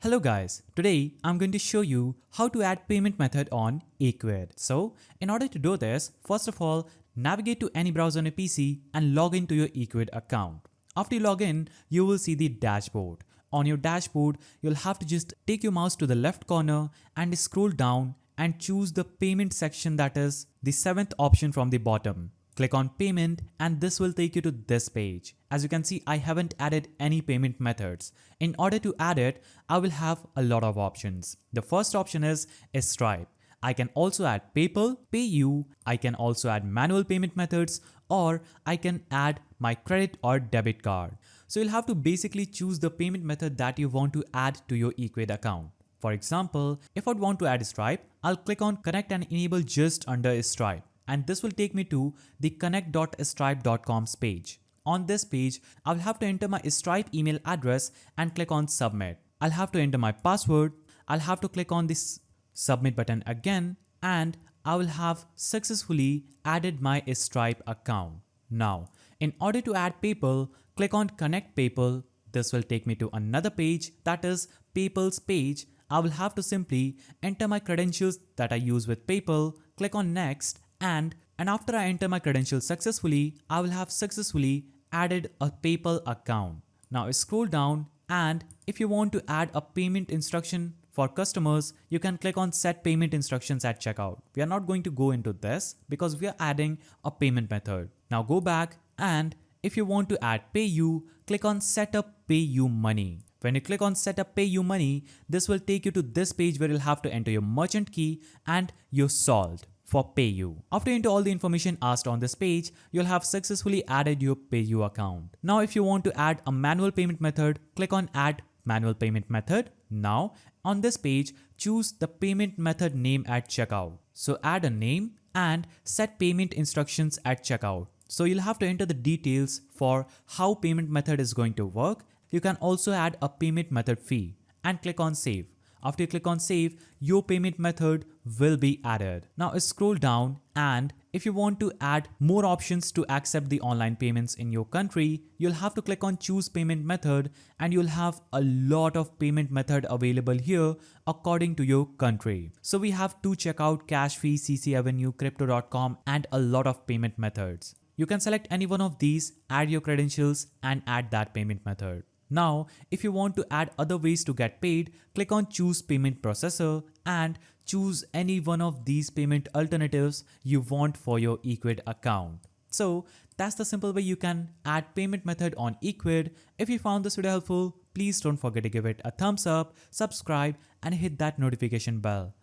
Hello guys, today I'm going to show you how to add payment method on Ecwid. So in order to do this, first of all, navigate to any browser on your PC and log into your Ecwid account. After you log in, you will see the dashboard. On your dashboard, you'll have to just take your mouse to the left corner and scroll down and choose the payment section, that is the seventh option from the bottom. Click on payment and this will take you to this page. As you can see, I haven't added any payment methods. In order to add it, I will have a lot of options. The first option is Stripe. I can also add PayPal, PayU, I can also add manual payment methods, or I can add my credit or debit card. So you'll have to basically choose the payment method that you want to add to your Ecwid account. For example, if I'd want to add Stripe, I'll click on connect and enable just under Stripe. And this will take me to the connect.stripe.com's page. On this page, I'll have to enter my Stripe email address and click on submit. I'll have to enter my password. I'll have to click on this submit button again, and I will have successfully added my Stripe account. Now, in order to add PayPal, click on connect PayPal. This will take me to another page, that is PayPal's page. I will have to simply enter my credentials that I use with PayPal, click on next, and after I enter my credentials successfully, I will have successfully added a PayPal account. Now scroll down, and if you want to add a payment instruction for customers, you can click on set payment instructions at checkout. We are not going to go into this because we are adding a payment method. Now go back, and if you want to add PayU, click on set up PayU money. When you click on set up PayU money, this will take you to this page where you'll have to enter your merchant key and you're solved for PayU. After you enter all the information asked on this page, you'll have successfully added your PayU account. Now if you want to add a manual payment method, click on add manual payment method. Now on this page, choose the payment method name at checkout. So add a name and set payment instructions at checkout. So you'll have to enter the details for how payment method is going to work. You can also add a payment method fee and click on save. After you click on save, your payment method will be added. Now scroll down, and if you want to add more options to accept the online payments in your country, you'll have to click on choose payment method, and you'll have a lot of payment method available here according to your country. So we have to check out cash fee, CC Avenue, crypto.com, and a lot of payment methods. You can select any one of these, add your credentials, and add that payment method. Now, if you want to add other ways to get paid, click on choose payment processor and choose any one of these payment alternatives you want for your Ecwid account. So that's the simple way you can add payment method on Ecwid. If you found this video helpful, please don't forget to give it a thumbs up, subscribe, and hit that notification bell.